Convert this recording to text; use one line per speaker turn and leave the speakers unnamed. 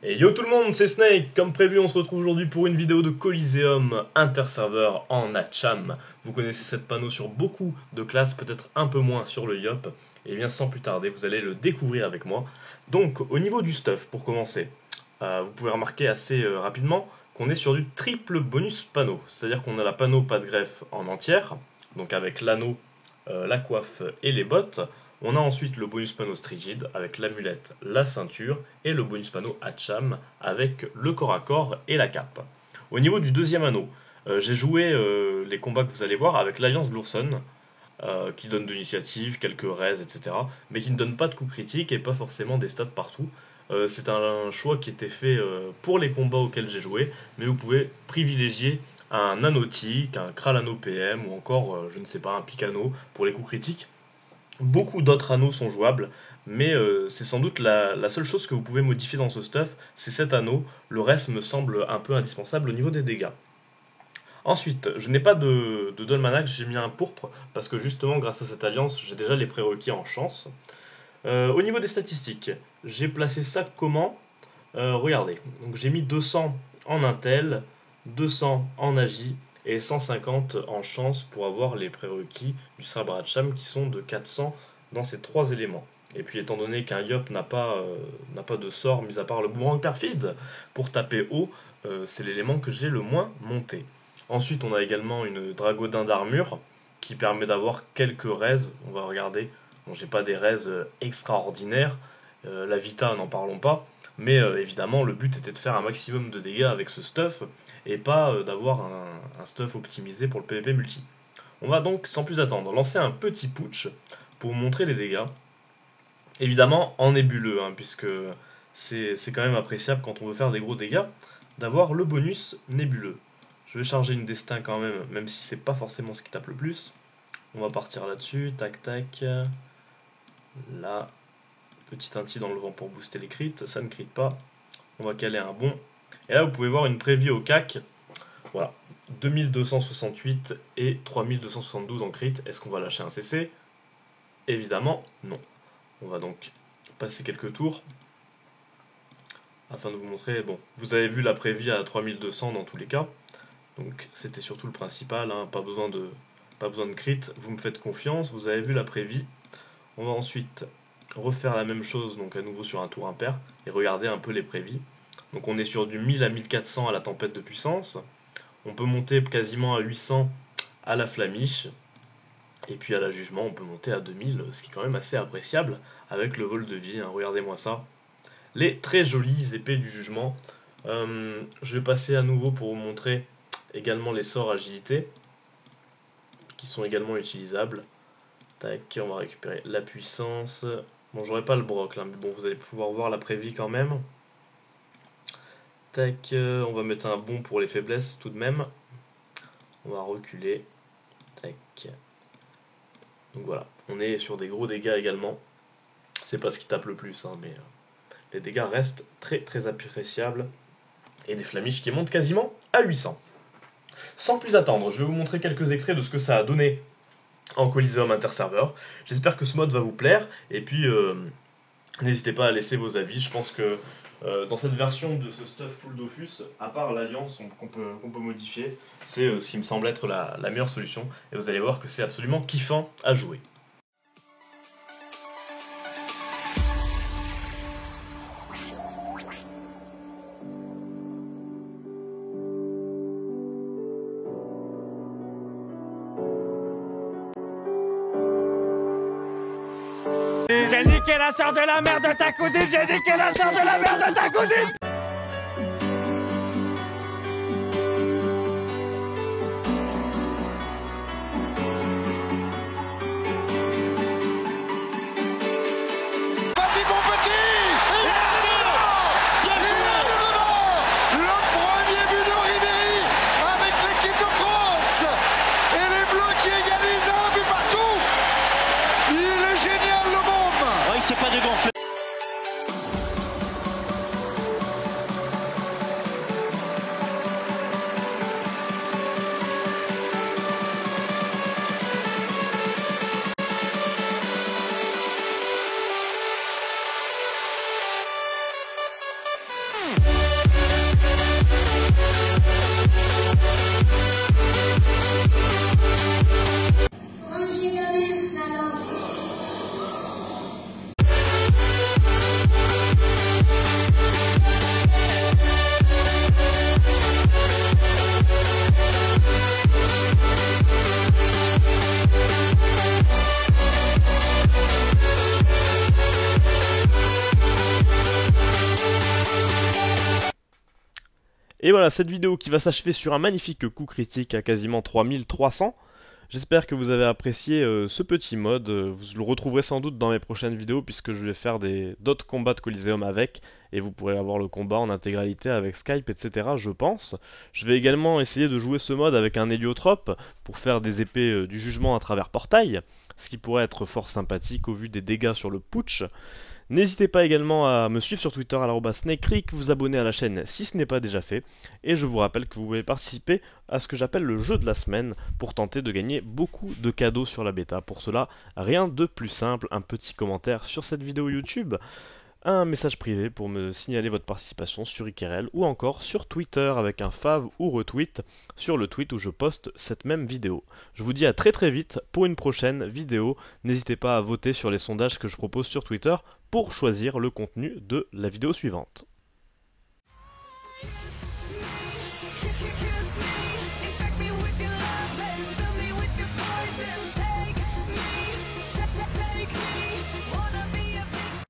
Et yo tout le monde, c'est Snake. Comme prévu, on se retrouve aujourd'hui pour une vidéo de Coliseum interserveur en Hatcham. Vous connaissez cette panneau sur beaucoup de classes, peut-être un peu moins sur le Yop. Et bien sans plus tarder, vous allez le découvrir avec moi. Donc au niveau du stuff, pour commencer, vous pouvez remarquer assez rapidement qu'on est sur du triple bonus panneau. C'est-à-dire qu'on a la panneau pas de greffe en entière, donc avec l'anneau, la coiffe et les bottes. On a ensuite le bonus panneau Strigid avec l'amulette, la ceinture et le bonus panneau Hatcham avec le corps à corps et la cape. Au niveau du deuxième anneau, j'ai joué les combats que vous allez voir avec l'Alliance Glurson qui donne de l'initiative, quelques raises, etc. mais qui ne donne pas de coups critiques et pas forcément des stats partout. C'est un choix qui était fait pour les combats auxquels j'ai joué, mais vous pouvez privilégier un Nanotique, un Kralano PM ou encore, je ne sais pas, un Picano pour les coups critiques. Beaucoup d'autres anneaux sont jouables, mais c'est sans doute la seule chose que vous pouvez modifier dans ce stuff, c'est cet anneau. Le reste me semble un peu indispensable au niveau des dégâts. Ensuite, je n'ai pas de Dolmanax, j'ai mis un pourpre, parce que justement grâce à cette alliance, j'ai déjà les prérequis en chance. Au niveau des statistiques, j'ai placé ça comment regardez, donc j'ai mis 200 en Intel, 200 en Agi, et 150 en chance pour avoir les prérequis du sabre Hatcham qui sont de 400 dans ces trois éléments. Et puis étant donné qu'un Yop n'a pas de sort mis à part le boomerang perfide pour taper haut, c'est l'élément que j'ai le moins monté. Ensuite on a également une Dragodin d'armure qui permet d'avoir quelques raises. On va regarder, bon j'ai pas des raises extraordinaires, la Vita n'en parlons pas. Mais évidemment, le but était de faire un maximum de dégâts avec ce stuff et pas d'avoir un stuff optimisé pour le PvP multi. On va donc, sans plus attendre, lancer un petit putsch pour vous montrer les dégâts. Évidemment, en nébuleux, hein, puisque c'est quand même appréciable quand on veut faire des gros dégâts, d'avoir le bonus nébuleux. Je vais charger une destin quand même, même si c'est pas forcément ce qui tape le plus. On va partir là-dessus, tac tac, là. Petit inti dans le vent pour booster les crits, ça ne crit pas. On va caler un bon. Et là, vous pouvez voir une prévie au CAC. Voilà, 2268 et 3272 en crit. Est-ce qu'on va lâcher un CC? Évidemment, non. On va donc passer quelques tours afin de vous montrer. Bon, vous avez vu la prévie à 3200 dans tous les cas. Donc, c'était surtout le principal. Hein, pas besoin de crit. Vous me faites confiance. Vous avez vu la prévie. On va ensuite refaire la même chose, donc à nouveau sur un tour impair, et regarder un peu les prévis. Donc on est sur du 1000 à 1400 à la tempête de puissance, on peut monter quasiment à 800 à la flamiche, et puis à la jugement on peut monter à 2000, ce qui est quand même assez appréciable avec le vol de vie, hein. Regardez-moi ça, les très jolies épées du jugement. Je vais passer à nouveau pour vous montrer également les sorts agilité, qui sont également utilisables. Tac, on va récupérer la puissance. Bon, j'aurai pas le broc là, mais bon, vous allez pouvoir voir la prévie quand même. Tac, on va mettre un bon pour les faiblesses tout de même. On va reculer. Tac. Donc voilà, on est sur des gros dégâts également. C'est pas ce qui tape le plus, hein, mais les dégâts restent très très appréciables. Et des flamiches qui montent quasiment à 800. Sans plus attendre, je vais vous montrer quelques extraits de ce que ça a donné en Coliseum interserveur. J'espère que ce mode va vous plaire, et puis n'hésitez pas à laisser vos avis. Je pense que dans cette version de ce stuff full Dofus, à part l'alliance qu'on peut modifier, c'est ce qui me semble être la meilleure solution, et vous allez voir que c'est absolument kiffant à jouer.
J'ai niqué la sœur de la mère de ta cousine, j'ai niqué la sœur de la mère de ta cousine.
Vas-y mon petit! Il est dedans! Le premier but de Ribéry avec l'équipe de France! Et les Bleus qui égalisent un but partout! Il est génial le môme!
Ouais, il sait pas dégonfler.
Et voilà, cette vidéo qui va s'achever sur un magnifique coup critique à quasiment 3300. J'espère que vous avez apprécié ce petit mode, vous le retrouverez sans doute dans mes prochaines vidéos puisque je vais faire d'autres combats de Coliseum avec, et vous pourrez avoir le combat en intégralité avec Skype, etc. je pense. Je vais également essayer de jouer ce mode avec un héliotrope pour faire des épées du jugement à travers portail, ce qui pourrait être fort sympathique au vu des dégâts sur le putsch. N'hésitez pas également à me suivre sur Twitter à @snakecreek, vous abonner à la chaîne si ce n'est pas déjà fait, et je vous rappelle que vous pouvez participer à ce que j'appelle le jeu de la semaine pour tenter de gagner beaucoup de cadeaux sur la bêta. Pour cela, rien de plus simple, un petit commentaire sur cette vidéo YouTube, un message privé pour me signaler votre participation sur IKRL ou encore sur Twitter avec un fav ou retweet sur le tweet où je poste cette même vidéo. Je vous dis à très très vite pour une prochaine vidéo. N'hésitez pas à voter sur les sondages que je propose sur Twitter pour choisir le contenu de la vidéo suivante.